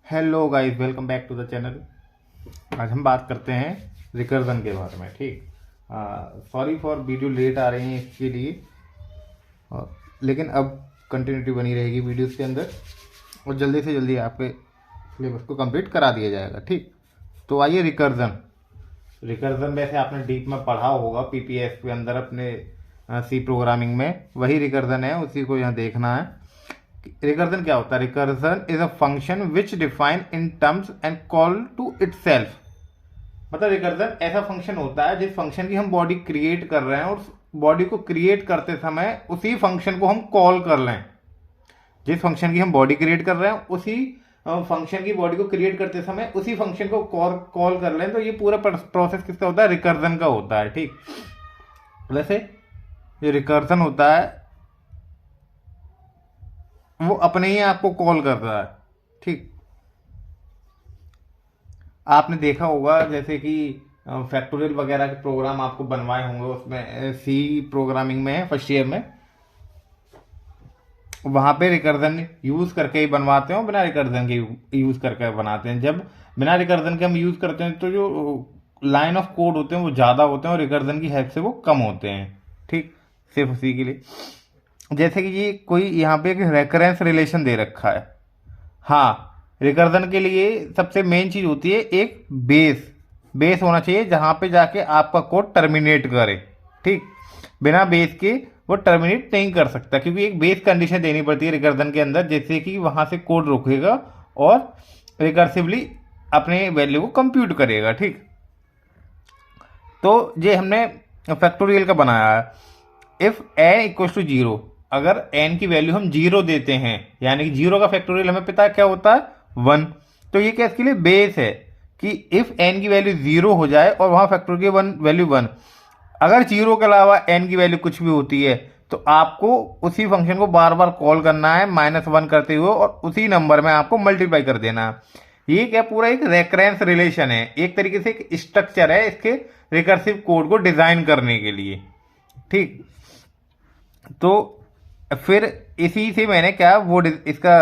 Hello guys, welcome back to the channel. आज हम बात करते हैं रिकर्जन के बारे में। ठीक, सॉरी फॉर वीडियो लेट आ रही है इसके लिए, लेकिन अब कंटिन्यूटी बनी रहेगी वीडियोस के अंदर और जल्दी से जल्दी आपके सिलेबस को कंप्लीट करा दिया जाएगा। ठीक, तो आइए रिकर्जन। रिकर्जन वैसे आपने डीप में पढ़ा होगा पीपीएस के अंदर अपने सी प्रोग्रामिंग में, वही रिकर्जन है, उसी को यहाँ देखना है। रिकर्जन क्या होता है? Recursion is a function which define in terms and call to itself. मतलब रिकर्जन ऐसा फंक्शन होता है जिस फंक्शन की हम बॉडी क्रिएट कर रहे हैं और बॉडी को क्रिएट करते समय उसी फंक्शन को हम कॉल कर लें। जिस फंक्शन की हम बॉडी क्रिएट कर रहे हैं उसी फंक्शन की बॉडी को क्रिएट करते समय उसी फंक्शन को कॉल कर लें, तो ये पूरा प्रोसेस किसका होता है? रिकर्जन का होता है। ठीक, वैसे जो रिकर्जन होता है वो अपने ही आपको कॉल कर रहा है। ठीक, आपने देखा होगा जैसे कि फैक्टोरियल वगैरह के प्रोग्राम आपको बनवाए होंगे, उसमें सी प्रोग्रामिंग में फर्स्ट ईयर में, वहां पे रिकर्जन यूज करके ही बनवाते हैं, बिना रिकर्जन के यूज करके बनाते हैं। जब बिना रिकर्जन के हम यूज करते हैं तो जो लाइन ऑफ कोड होते हैं वो ज्यादा होते हैं और रिकर्जन की हेल्प से वो कम होते हैं। ठीक, सिर्फ उसी के लिए, जैसे कि ये कोई यहाँ पे एक रेकरेंस रिलेशन दे रखा है। हाँ, रिकर्जन के लिए सबसे मेन चीज होती है एक बेस होना चाहिए जहां पे जाके आपका कोड टर्मिनेट करे। ठीक, बिना बेस के वो टर्मिनेट नहीं कर सकता, क्योंकि एक बेस कंडीशन देनी पड़ती है रिकर्जन के अंदर, जैसे कि वहां से कोड रुकेगा और रिकर्सिवली अपने वैल्यू को कंप्यूट करेगा। ठीक, तो ये हमने फैक्टोरियल का बनाया है। If n equal to zero, अगर एन की वैल्यू हम जीरो देते हैं, यानी कि जीरो का फैक्टोरियल हमें पता है क्या होता है? वन। तो ये क्या इसके लिए बेस है कि इफ एन की वैल्यू जीरो हो जाए और वहां फैक्टोरियल वन वैल्यू वन, अगर जीरो के अलावा एन की वैल्यू कुछ भी होती है तो आपको उसी फंक्शन को बार बार कॉल करना है माइनस वन करते हुए और उसी नंबर में आपको मल्टीप्लाई कर देना है। ये क्या पूरा एक रेकरेंस रिलेशन है, एक तरीके से एक स्ट्रक्चर है इसके रिकर्सिव कोड को डिजाइन करने के लिए। ठीक, तो फिर इसी से मैंने क्या वो इसका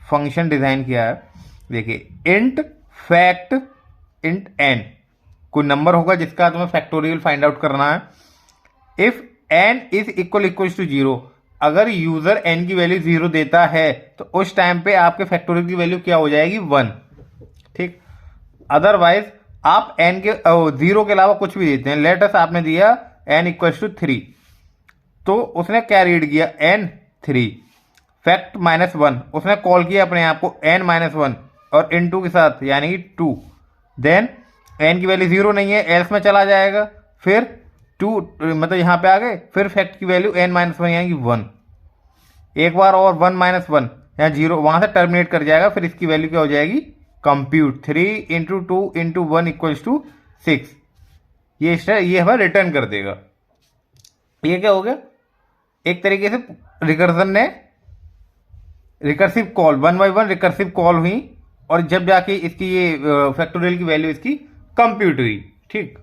फंक्शन डिजाइन किया है। देखिए, इंट फैक्ट इंट एन, कोई नंबर होगा जिसका तुम्हें फैक्टोरियल फाइंड आउट करना है। If n is equal to zero, अगर यूजर एन की वैल्यू जीरो देता है तो उस टाइम पे आपके फैक्टोरियल की वैल्यू क्या हो जाएगी? वन। ठीक, अदरवाइज आप एन के जीरो के अलावा कुछ भी देते हैं। लेटस आपने दिया एन इक्वल टू थ्री, तो उसने क्या रीड किया? N three fact minus one, उसने कॉल किया अपने आप को एन माइनस वन और इन टू के साथ, यानी कि टू। देन एन की वैल्यू जीरो नहीं है, एल्स में चला जाएगा, फिर टू मतलब यहां पे आ गए, फिर फैक्ट की वैल्यू एन माइनस वन यानी कि वन, एक बार और वन माइनस वन यहाँ जीरो, वहां से टर्मिनेट कर जाएगा, फिर इसकी वैल्यू क्या हो जाएगी? Compute three into two into one equals to six. ये हमें रिटर्न कर देगा। ये क्या हो गया? एक तरीके से रिकर्जन ने recursive call one by one recursive call हुई और जब जाके इसकी ये फैक्टोरियल की वैल्यू इसकी कंप्यूट हुई। ठीक,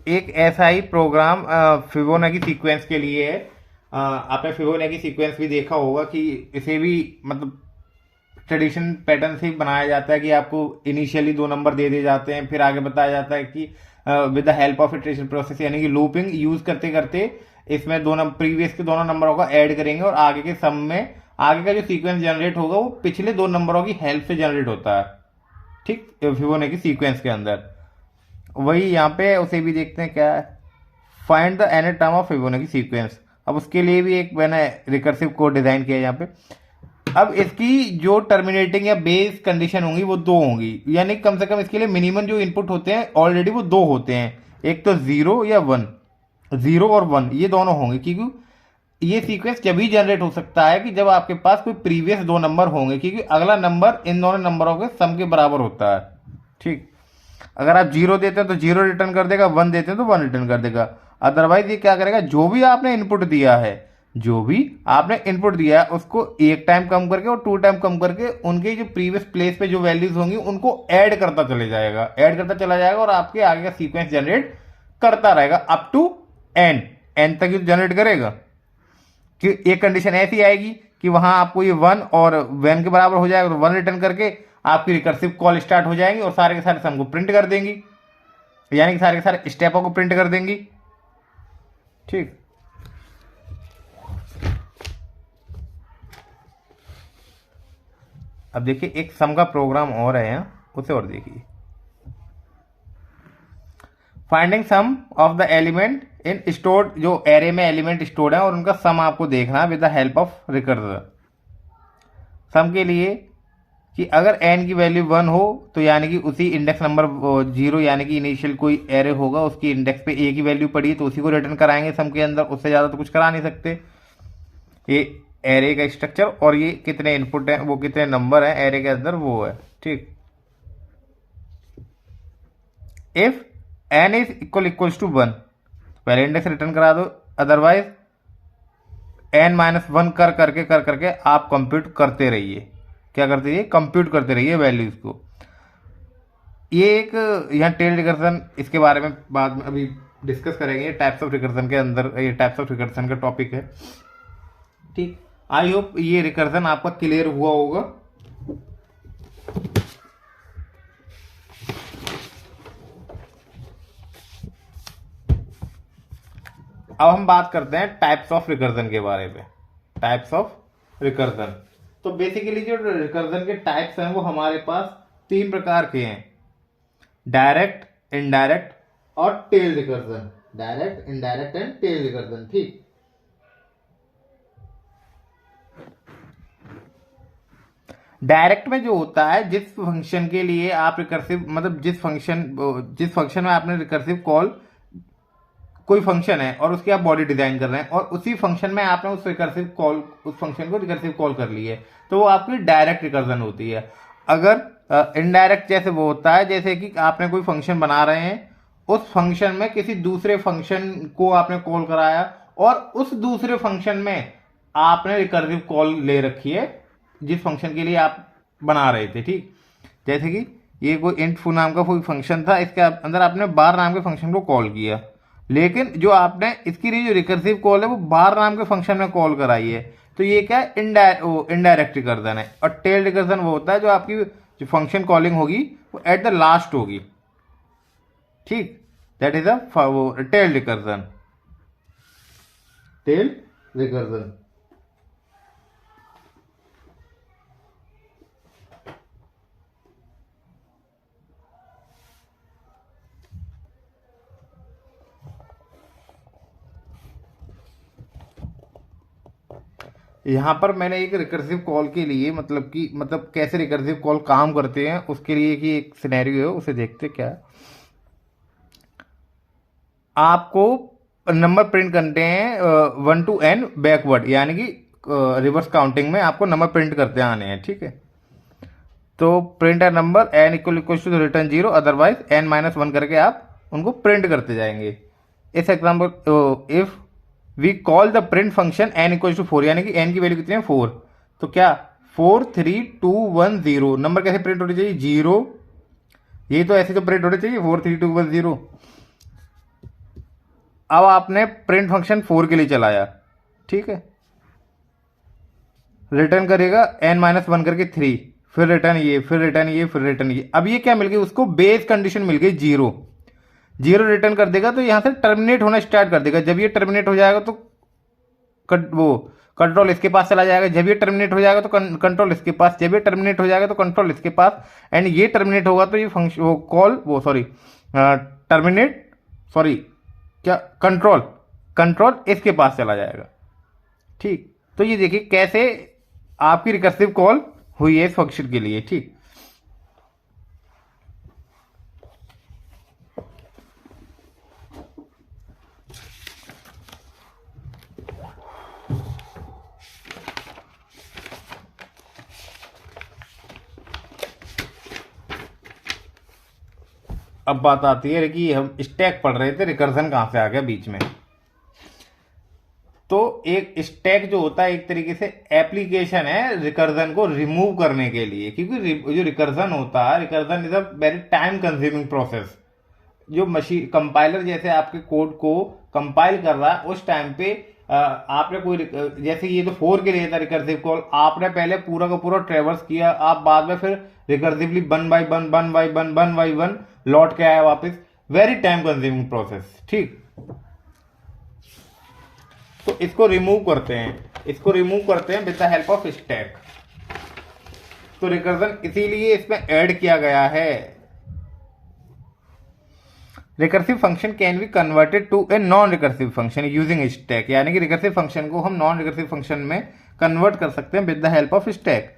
एक ऐसा ही प्रोग्राम फिबोनाची सीक्वेंस के लिए है। आपने फिबोनाची सीक्वेंस भी देखा होगा कि इसे भी मतलब ट्रेडिशन पैटर्न से बनाया जाता है कि आपको इनिशियली दो नंबर दे दिए जाते हैं, फिर आगे बताया जाता है कि with the help of iteration process, यानी कि लूपिंग यूज करते करते इसमें दो नंबर प्रीवियस के दोनों नंबरों का ऐड करेंगे और आगे के सम में आगे का जो सीक्वेंस जनरेट होगा वो पिछले दो नंबरों की हेल्प से जनरेट होता है। ठीक, फिबोनाची सीक्वेंस के अंदर वही यहाँ पे उसे भी देखते हैं क्या है, find the any term of Fibonacci sequence. अब उसके लिए भी एक मैंने रिकर्सिव कोड डिजाइन किया यहाँ पे। अब इसकी जो टर्मिनेटिंग या बेस कंडीशन होंगी वो दो होंगी, यानी कम से कम इसके लिए मिनिमम जो इनपुट होते हैं ऑलरेडी वो दो होते हैं, एक तो जीरो या वन, जीरो और वन ये दोनों होंगे, क्योंकि ये सीक्वेंस जब भी जनरेट हो सकता है कि जब आपके पास कोई प्रीवियस दो नंबर होंगे, क्योंकि अगला नंबर इन दोनों नंबरों के सम के बराबर होता है। ठीक, अगर आप जीरो देते हैं तो जीरो रिटर्न कर देगा, वन देते हैं तो वन रिटर्न कर देगा। अदरवाइज ये क्या करेगा? जो भी आपने इनपुट दिया है उसको एक टाइम कम करके और टू टाइम कम करके उनके जो प्रीवियस प्लेस पे जो वैल्यूज होंगी उनको ऐड करता चला जाएगा और आपके आगे का सीक्वेंस जनरेट करता रहेगा अप टू एन तक जनरेट करेगा। कि एक कंडीशन ऐसी आएगी कि वहां आपको ये 1 और 1 के बराबर हो जाएगा, तो 1 रिटर्न करके आपकी रिकर्सिव कॉल स्टार्ट हो जाएंगी और सारे के सारे सम को प्रिंट कर देंगी, यानी कि सारे के सारे स्टेपों को प्रिंट कर देंगी। ठीक, अब देखिए एक सम का प्रोग्राम और है यहाँ, उसे और देखिए। Finding sum of the element in stored, जो एरे में एलिमेंट स्टोर्ड है और उनका सम आपको देखना है with the help of recursor. Sum के लिए कि अगर n की वैल्यू 1 हो तो यानी कि उसी इंडेक्स नंबर 0 यानी कि इनिशियल कोई एरे होगा उसकी इंडेक्स पे a की वैल्यू पड़ी तो उसी को रिटर्न कराएंगे सम के अंदर, उससे ज़्यादा तो कुछ करा नहीं सकते। ये एरे का स्ट्रक्चर और ये कितने इनपुट हैं, वो कितने नंबर हैं एरे के अंदर, वो है। ठीक, if n is equals to 1 पहले इंडेक्स रिटर्न करा दो, अदरवाइज n-1 कर करके आप कंप्यूट करते रहिए। क्या करते रहिए? कंप्यूट करते रहिए वैल्यूज को। ये एक यहाँ टेल रिकर्सन, इसके बारे में बाद में अभी डिस्कस करेंगे, टाइप्स ऑफ रिकर्सन के अंदर ये टाइप्स ऑफ रिकर्सन का टॉपिक है। ठीक, आई होप ये रिकर्सन आपका क्लियर हुआ होगा। अब हम बात करते हैं टाइप्स ऑफ रिकर्सन के बारे में। टाइप्स ऑफ रिकर्सन, तो बेसिकली जो रिकर्सन के टाइप्स हैं वो हमारे पास 3 प्रकार के हैं, डायरेक्ट, इनडायरेक्ट और tail recursion. Direct, indirect and tail recursion. ठीक, डायरेक्ट में जो होता है जिस फंक्शन के लिए आप रिकर्सिव, मतलब जिस फंक्शन में आपने रिकर्सिव कॉल, कोई फंक्शन है और उसकी आप बॉडी डिजाइन कर रहे हैं और उसी फंक्शन में आपने उस फंक्शन को रिकर्सिव कॉल कर ली है, तो वो आपकी डायरेक्ट रिकर्सन होती है। अगर इनडायरेक्ट जैसे वो होता है जैसे कि आपने कोई फंक्शन बना रहे हैं, उस फंक्शन में किसी दूसरे फंक्शन को आपने कॉल कराया और उस दूसरे फंक्शन में आपने रिकर्सिव कॉल ले रखी है जिस फंक्शन के लिए आप बना रहे थे। ठीक, जैसे कि ये कोई इंट फू नाम का कोई फंक्शन था, इसके अंदर आपने बार नाम के फंक्शन को कॉल किया, लेकिन जो आपने इसकी लिए जो रिकर्सिव कॉल है वो बार नाम के फंक्शन में कॉल कराई है, तो ये क्या है? इनडायरेक्ट रिकर्सन है। और टेल रिकर्सन वो होता है जो आपकी जो फंक्शन कॉलिंग होगी वो एट द लास्ट होगी। ठीक, that is a tail recursion. Tail recursion. यहाँ पर मैंने एक रिकर्सिव कॉल के लिए मतलब कैसे रिकर्सिव कॉल काम करते हैं उसके लिए कि एक सिनेरियो है, उसे देखते क्या है। आपको नंबर प्रिंट करते हैं 1 to n बैकवर्ड, यानी कि रिवर्स काउंटिंग में आपको नंबर प्रिंट करते आने हैं। ठीक है, तो प्रिंट है number n equal to return 0, otherwise n-1 करके आप उनको प्रिंट करते जाएंगे। इस example if we call the print function n equal to 4, यानी कि n की वैल्यू कितनी है? 4, तो क्या 4 3 2 1 0 नंबर कैसे प्रिंट होने चाहिए? 0, ये तो ऐसे तो प्रिंट होने चाहिए 4 3 2 1 0। अब आपने प्रिंट फंक्शन 4 के लिए चलाया, ठीक है, रिटर्न करेगा n-1 करके 3, फिर रिटर्न ये, फिर रिटर्न ये, फिर रिटर्न ये। अब ये क्या मिल गई उसको? बेस कंडीशन मिल गई 0। 0 रिटर्न कर देगा तो यहां से टर्मिनेट होना स्टार्ट कर देगा। जब ये टर्मिनेट हो जाएगा तो वो कंट्रोल इसके पास चला जाएगा, जब ये टर्मिनेट हो जाएगा तो कंट्रोल इसके पास, जब ये टर्मिनेट हो जाएगा तो कंट्रोल इसके पास, एंड ये टर्मिनेट होगा तो ये फंक्शन वो कॉल वो सॉरी टर्मिनेट सॉरी क्या कंट्रोल इसके पास चला जाएगा। ठीक, तो ये देखिए कैसे आपकी रिकर्सिव कॉल हुई है इस फंक्शन के लिए। ठीक, अब बात आती है कि हम स्टैक पढ़ रहे थे, रिकर्सन कहां से आ गया बीच में। तो एक स्टैक जो होता है एक तरीके से एप्लीकेशन है रिकर्सन को रिमूव करने के लिए, क्योंकि जो रिकर्सन होता है, recursion is a very time consuming process. जो मशीन कंपाइलर जैसे आपके कोड को कंपाइल कर रहा है उस टाइम पे आपने कोई जैसे ये तो 4 के लिए था रिकर्सिव कॉल, आपने पहले पूरा का पूरा ट्रेवर्स किया, आप बाद में फिर रिकर्सिवली 1 लौट के आया वापस, वेरी टाइम कंज्यूमिंग प्रोसेस। ठीक, तो इसको रिमूव करते हैं with the help of stack. तो रिकर्जन इसीलिए इसमें ऐड किया गया है। Recursive function can be converted to a non recursive function using stack, यानी कि रिकर्सिव फंक्शन को हम नॉन रिकर्सिव फंक्शन में कन्वर्ट कर सकते हैं with the help of stack.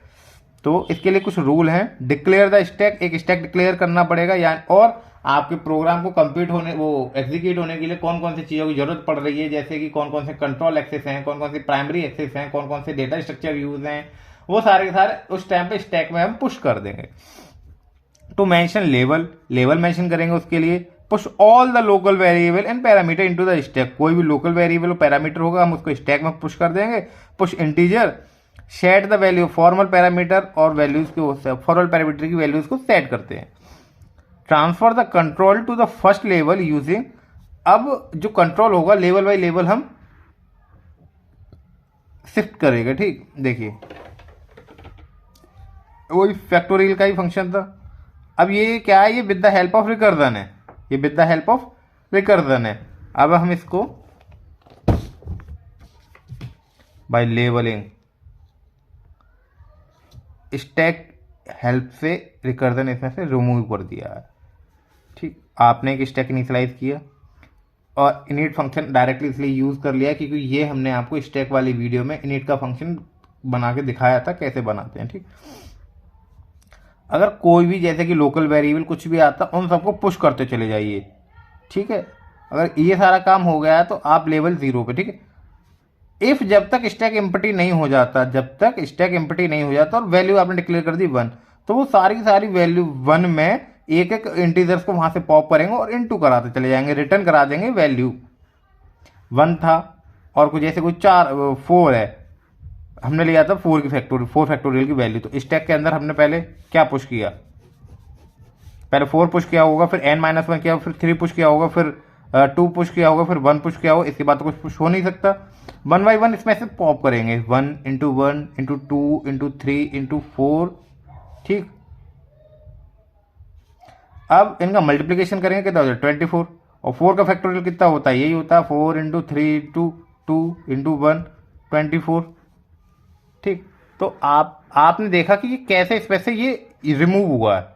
तो इसके लिए कुछ रूल हैं। डिक्लेयर द स्टैक, एक स्टैक डिक्लेयर करना पड़ेगा, यानी और आपके प्रोग्राम को कंप्लीट होने, वो एग्जीक्यूट होने के लिए कौन कौन सी चीज़ों की जरूरत पड़ रही है, जैसे कि कौन कौन से कंट्रोल एक्सेस हैं, कौन कौन सी प्राइमरी एक्सेस हैं, कौन कौन से डेटा स्ट्रक्चर यूज हैं, वो सारे के सारे उस टाइम पे स्टैक में हम पुश कर देंगे। टू मेंशन लेवल मेंशन करेंगे उसके लिए। Push all the local variable and parameter into the stack, कोई भी लोकल वेरिएबल और पैरामीटर होगा हम उसको स्टैक में पुश कर देंगे। Push integer, set the value formal parameter, और वैल्यूज को फॉर्मल पैरामीटर की वैल्यूज को सेट करते हैं। Transfer the control to the first level using, अब जो कंट्रोल होगा लेवल बाई लेवल हम शिफ्ट करेंगे। ठीक, देखिए वही फैक्टोरियल का ही फंक्शन था। अब ये क्या है, ये with the help of recursion है, ये with the help of recursion है। अब हम इसको बाय लेवलिंग स्टैक हेल्प से रिकर्जन इसमें से रिमूव कर दिया है। ठीक, आपने एक स्टैक इनिशियलाइज किया और इनिट फंक्शन डायरेक्टली इसलिए यूज कर लिया क्योंकि ये हमने आपको स्टैक वाली वीडियो में इनिट का फंक्शन बना के दिखाया था कैसे बनाते हैं। ठीक, अगर कोई भी जैसे कि लोकल वेरिएबल कुछ भी आता उन सबको पुश करते चले जाइए। ठीक है, अगर ये सारा काम हो गया है तो आप लेवल 0 पे। ठीक है, इफ जब तक स्टैक एम्प्टी नहीं हो जाता, और वैल्यू आपने डिक्लेयर कर दी 1, तो वो सारी की सारी वैल्यू 1 में एक एक इंटीजर्स को वहां से पॉप करेंगे और इनटू कराते चले जाएंगे, रिटर्न करा देंगे। वैल्यू 1 था और कुछ जैसे कोई 4 है, हमने लिया था 4 फैक्टोरियल की वैल्यू, तो स्टैक के अंदर हमने पहले क्या पुश किया, पहले 4 पुश किया होगा, फिर n-1 किया, फिर 3 पुश किया होगा, फिर 2 पुश किया होगा, फिर 1 पुश किया होगा। इसके बाद तो कुछ पुश हो नहीं सकता। 1 बाई 1 इसमें से पॉप करेंगे, 1 इंटू 1 इंटू 2 इंटू 3 इंटू 4। ठीक, अब इनका मल्टीप्लीकेशन करेंगे, कितना हो जाए 24, और 4 का फैक्टोरियल कितना होता है, यही होता है 4 इंटू 3 इंटू 2 इंटू 1 24। ठीक, तो आपने देखा कि ये कैसे इसमें से ये रिमूव हुआ है,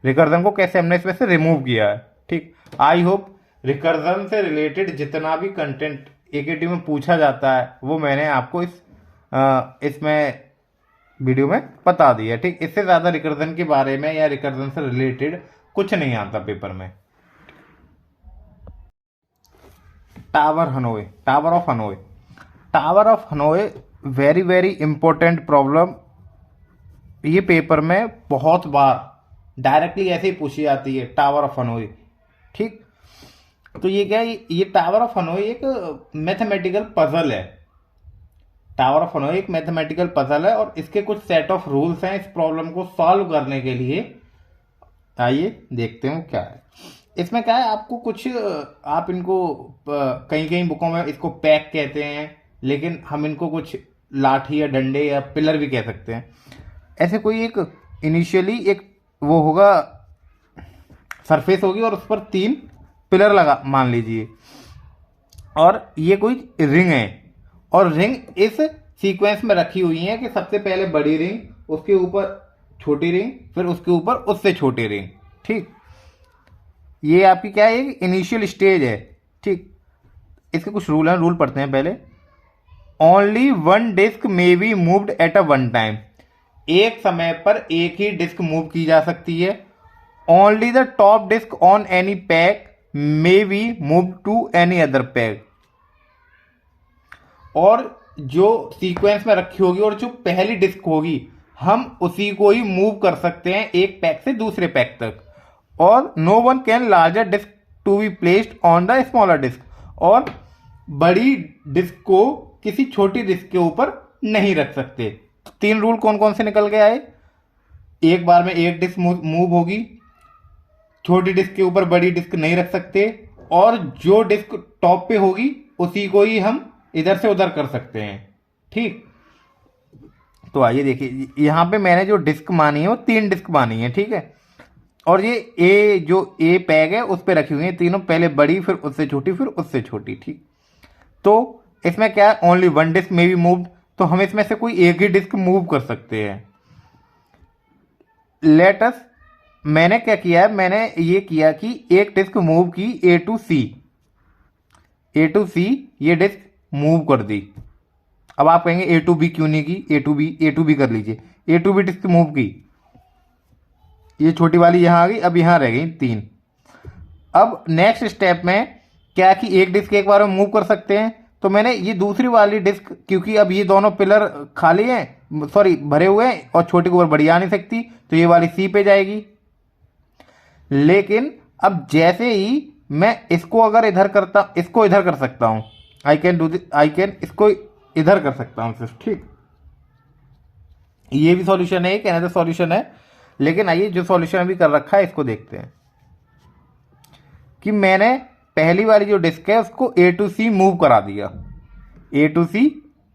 रिकर्जन को कैसे हमने इसमें से रिमूव किया है। ठीक, आई होप रिकर्जन से रिलेटेड जितना भी कंटेंट एकेटी में पूछा जाता है वो मैंने आपको इसमें वीडियो में बता दिया। ठीक, इससे ज़्यादा रिकर्जन के बारे में या रिकर्जन से रिलेटेड कुछ नहीं आता पेपर में। Tower of हनोए very very important problem, ये पेपर में बहुत बार डायरेक्टली ऐसे ही पूछी जाती है, टावर ऑफ हनोए। ठीक, तो ये क्या है, ये टावर ऑफ हनोए एक मैथमेटिकल पजल है। टावर ऑफ हनोए एक मैथमेटिकल पजल है और इसके कुछ सेट ऑफ रूल्स हैं इस प्रॉब्लम को सॉल्व करने के लिए। आइए देखते हैं क्या है इसमें। क्या है, आपको कुछ आप इनको कहीं कहीं बुकों में इसको पैक कहते हैं, लेकिन हम इनको कुछ लाठी या डंडे या पिलर भी कह सकते हैं। ऐसे कोई एक इनिशियली एक वो होगा, सरफेस होगी और उस पर 3 पिलर लगा मान लीजिए, और ये कोई रिंग है, और रिंग इस सीक्वेंस में रखी हुई है कि सबसे पहले बड़ी रिंग, उसके ऊपर छोटी रिंग, फिर उसके ऊपर उससे छोटी रिंग। ठीक, ये आपकी क्या है, इनिशियल स्टेज है। ठीक, इसके कुछ रूल हैं, रूल पढ़ते हैं पहले। Only 1 disk may be moved at a 1 time, एक समय पर एक ही डिस्क मूव की जा सकती है। Only the top disk on any peg may be move to any other peg, और जो सीक्वेंस में रखी होगी और जो पहली डिस्क होगी हम उसी को ही मूव कर सकते हैं एक पैक से दूसरे पैक तक। और no one can larger disk to be placed on the smaller disk, और बड़ी डिस्क को किसी छोटी डिस्क के ऊपर नहीं रख सकते। 3 रूल कौन कौन से निकल के आए, एक बार में एक डिस्क मूव होगी, छोटी डिस्क के ऊपर बड़ी डिस्क नहीं रख सकते, और जो डिस्क टॉप पे होगी उसी को ही हम इधर से उधर कर सकते हैं। ठीक, तो आइए देखिए, यहाँ पे मैंने जो डिस्क मानी है वो 3 डिस्क मानी है। ठीक है, और ये ए जो ए पैग है उस पे रखी हुई है तीनों, पहले बड़ी फिर उससे छोटी फिर उससे छोटी। ठीक, तो इसमें क्या है, ओनली 1 डिस्क में बी मूव्ड, तो हम इसमें से कोई एक ही डिस्क मूव कर सकते हैं। लेटस, मैंने क्या किया है, मैंने ये किया कि एक डिस्क मूव की ए टू सी ये डिस्क मूव कर दी। अब आप कहेंगे ए टू बी क्यों नहीं की, ए टू बी कर लीजिए। ए टू बी डिस्क मूव की, ये छोटी वाली यहां आ गई, अब यहां रह गई 3। अब नेक्स्ट स्टेप में क्या कि एक डिस्क एक बार में मूव कर सकते हैं, तो मैंने ये दूसरी वाली डिस्क, क्योंकि अब ये दोनों पिलर खाली हैं, सॉरी भरे हुए हैं, और छोटी को ऊपर बड़ी आ नहीं सकती, तो ये वाली सी पे जाएगी। लेकिन अब जैसे ही मैं इसको अगर इधर करता, इसको इधर कर सकता हूं, I can do this, I can इसको इधर कर सकता हूं सिर्फ। ठीक, ये भी सॉल्यूशन है, एक अनदर सॉल्यूशन है। लेकिन आइए जो सॉल्यूशन अभी कर रखा है इसको देखते हैं कि मैंने पहली वाली जो डिस्क है उसको ए टू सी मूव करा दिया, ए टू सी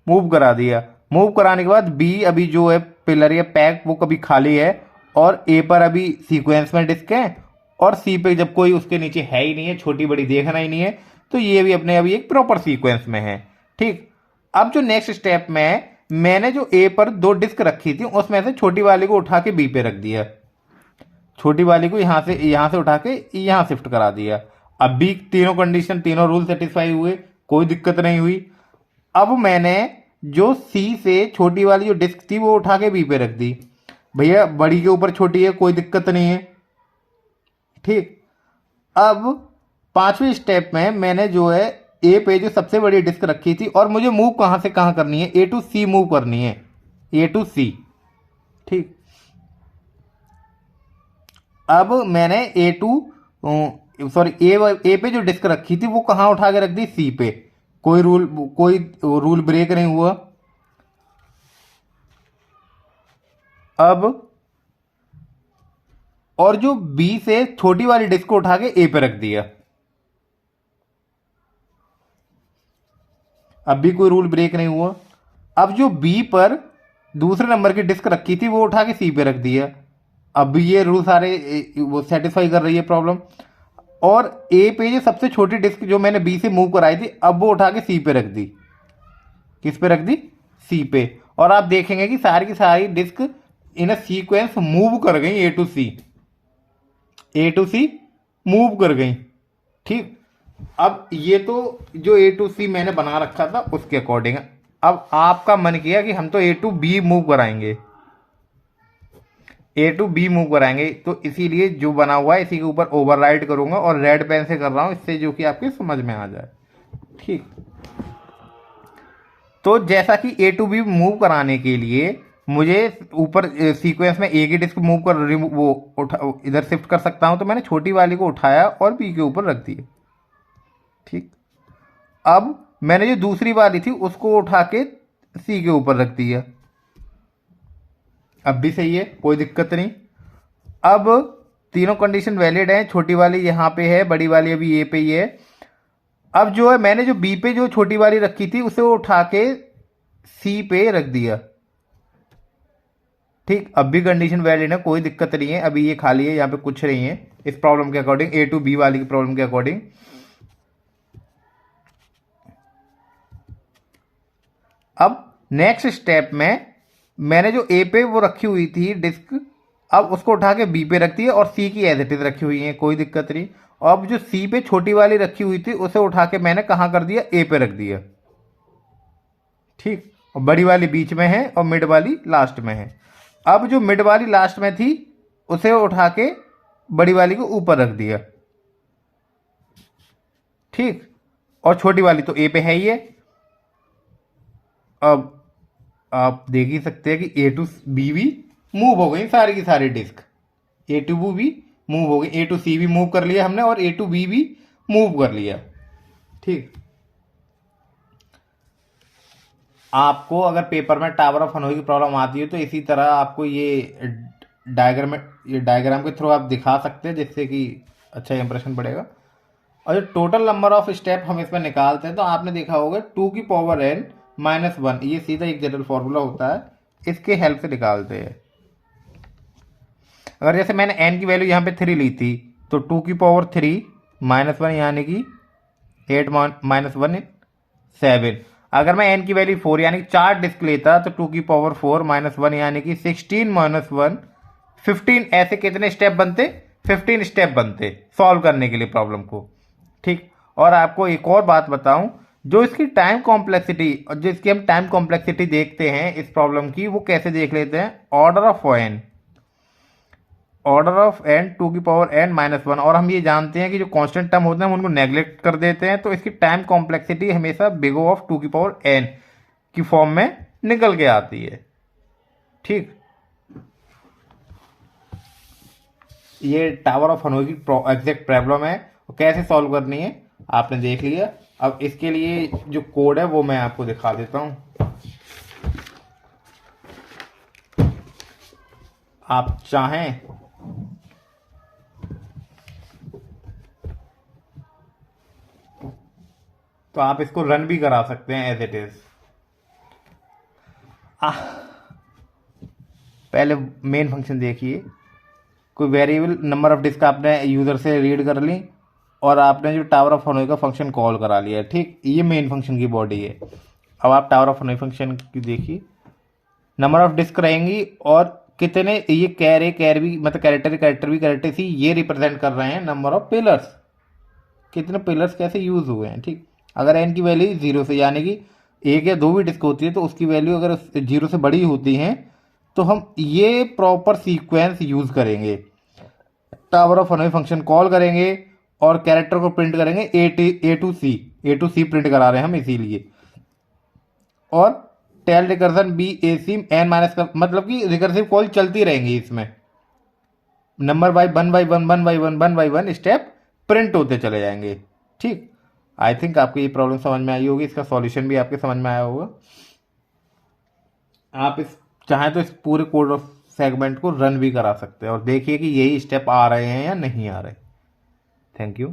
मूव करा दिया। मूव कराने के बाद बी अभी जो है पिलर या पैक वो कभी खाली है, और ए पर अभी सीक्वेंस में डिस्क है, और सी पे जब कोई उसके नीचे है ही नहीं है, छोटी बड़ी देखना ही नहीं है, तो ये भी अपने अभी एक प्रॉपर सीक्वेंस में है। ठीक, अब जो नेक्स्ट स्टेप में मैंने जो ए पर 2 डिस्क रखी थी उसमें से छोटी वाली को उठा के बी पे रख दिया, छोटी वाली को यहां से उठा के यहां शिफ्ट करा दिया। अब भी तीनों कंडीशन, तीनों रूल सेटिस्फाई हुए, कोई दिक्कत नहीं हुई। अब मैंने जो सी से छोटी वाली जो डिस्क थी वो उठा के बी पे रख दी, भैया बड़ी के ऊपर छोटी है, कोई दिक्कत नहीं है। ठीक, अब 5वें स्टेप में मैंने जो है ए पे जो सबसे बड़ी डिस्क रखी थी, और मुझे मूव कहां से कहां करनी है, ए टू सी मूव करनी है, ए टू सी। ठीक, अब मैंने ए पे जो डिस्क रखी थी वो कहां उठा के रख दी, सी पे। कोई रूल ब्रेक नहीं हुआ। अब और जो बी से छोटी वाली डिस्क को उठा के ए पे रख दिया, अब भी कोई रूल ब्रेक नहीं हुआ। अब जो बी पर दूसरे नंबर की डिस्क रखी थी वो उठा के सी पे रख दिया, अब भी ये रूल सारे वो सेटिस्फाई कर रही है प्रॉब्लम। और ए पे जो सबसे छोटी डिस्क जो मैंने बी से मूव कराई थी, अब वो उठा के सी पे रख दी। किस पे रख दी, सी पे। और आप देखेंगे कि सारी की सारी disk in a sequence move कर गई, ए टू सी मूव कर गई। ठीक, अब ये तो जो ए टू सी मैंने बना रखा था उसके अकॉर्डिंग। अब आपका मन किया कि हम तो ए टू बी मूव कराएंगे, ए टू बी मूव कराएंगे, तो इसीलिए जो बना हुआ है इसी के ऊपर ओवरराइड करूंगा, और रेड पेन से कर रहा हूं, इससे जो कि आपके समझ में आ जाए। ठीक, तो जैसा कि ए टू बी मूव कराने के लिए मुझे ऊपर सीक्वेंस में एक ही डिस्क मूव कर वो उठा इधर शिफ्ट कर सकता हूं, तो मैंने छोटी वाली को उठाया और बी के ऊपर रख दिया। ठीक, अब मैंने जो दूसरी वाली थी उसको उठा के सी के ऊपर रख दिया, अब भी सही है, कोई दिक्कत नहीं। अब तीनों कंडीशन वैलिड है, छोटी वाली यहां पे है, बड़ी वाली अभी ए पे ही है। अब जो है मैंने जो बी पे जो छोटी वाली रखी थी उसे उठा के सी पे रख दिया। ठीक, अब भी कंडीशन वैलिड है, कोई दिक्कत नहीं है, अभी ये खाली है, यहां पे कुछ नहीं है इस प्रॉब्लम के अकॉर्डिंग, ए टू बी वाली की प्रॉब्लम के अकॉर्डिंग। अब नेक्स्ट स्टेप में मैंने जो ए पे वो रखी हुई थी डिस्क, अब उसको उठा के बी पे रख दी है, और सी की एज इट इज रखी हुई है, कोई दिक्कत नहीं। अब जो सी पे छोटी वाली रखी हुई थी उसे उठा के मैंने कहां कर दिया, ए पे रख दिया। ठीक, और बड़ी वाली बीच में है और मिड वाली लास्ट में है। अब जो मिड वाली लास्ट में थी उसे उठा के बड़ी वाली को ऊपर रख दिया। ठीक, और छोटी वाली तो ए पे है ही है। अब आप देख ही सकते हैं कि ए टू बी भी मूव हो गई, सारी की सारी डिस्क ए टू बी भी मूव हो गई, ए टू सी भी मूव कर लिया हमने, और ए टू बी भी मूव कर लिया। ठीक, आपको अगर पेपर में टावर ऑफ हनोई की प्रॉब्लम आती है तो इसी तरह आपको ये डायग्राम के थ्रू आप दिखा सकते हैं, जिससे कि अच्छा इंप्रेशन पड़ेगा। और जो टोटल नंबर ऑफ स्टेप हम इसमें निकालते हैं तो आपने देखा होगा 2 की पावर n माइनस 1, ये सीधा एक जनरल फॉर्मूला होता है, इसके हेल्प से निकालते हैं। अगर जैसे मैंने n की वैल्यू यहाँ पे 3 ली थी तो 2 की पावर 3 माइनस 1 यानी कि 8 माइनस 1 7। अगर मैं n की वैल्यू 4 यानी कि 4 डिस्क लेता तो 2 की पावर 4 माइनस 1 यानी कि 16 माइनस 1 15। ऐसे कितने स्टेप बनते? 15 स्टेप बनते सॉल्व करने के लिए प्रॉब्लम को। ठीक, और आपको एक और बात बताऊं, जो इसकी टाइम कॉम्प्लेक्सिटी और जो इसकी हम टाइम कॉम्प्लेक्सिटी देखते हैं इस प्रॉब्लम की, वो कैसे देख लेते हैं? ऑर्डर ऑफ एन 2 की पावर n माइनस 1। और हम ये जानते हैं कि जो कांस्टेंट टर्म होते हैं हम उनको नेग्लेक्ट कर देते हैं, तो इसकी टाइम कॉम्प्लेक्सिटी हमेशा बिग O ऑफ 2 की पावर n की फॉर्म में निकल के आती है। ठीक, ये टावर ऑफ हनोई की एग्जैक्ट प्रॉब्लम है, कैसे सॉल्व करनी है आपने देख लिया। अब इसके लिए जो कोड है वो मैं आपको दिखा देता हूं। आप चाहें तो आप इसको रन भी करा सकते हैं एज इट इज। पहले मेन फंक्शन देखिए, कोई वेरिएबल नंबर ऑफ डिस्क आपने यूजर से रीड कर ली और आपने जो टावर ऑफ हनोई का फंक्शन कॉल करा लिया। ठीक, ये मेन फंक्शन की बॉडी है। अब आप टावर ऑफ हनोई फंक्शन की देखिए, नंबर ऑफ डिस्क रहेंगी और कितने, ये कैर भी मतलब कैरेक्टर भी कैरेक्टर सी, ये रिप्रेजेंट कर रहे हैं नंबर ऑफ पिलर्स, कितने पिलर्स कैसे यूज हुए हैं। ठीक, अगर एन की वैल्यू 0 से यानी कि 1 या 2 भी डिस्क होती है तो उसकी वैल्यू अगर 0 से बड़ी होती हैं तो हम ये प्रॉपर सीक्वेंस यूज करेंगे, tower of Hanoi function call करेंगे और कैरेक्टर को प्रिंट करेंगे ए टू सी प्रिंट करा रहे हैं हम इसीलिए। और टेल रिकर्जन बी ए सी एन माइनस का मतलब कि रिकर्सिव कॉल चलती रहेंगी, इसमें number by one step print होते चले जाएंगे। ठीक, आई थिंक आपको ये प्रॉब्लम समझ में आई होगी, इसका सॉल्यूशन भी आपके समझ में आया होगा। आप इस चाहें तो इस पूरे कोड ऑफ सेगमेंट को रन भी करा सकते हैं और देखिए कि यही स्टेप आ रहे हैं या नहीं आ रहे। Thank you.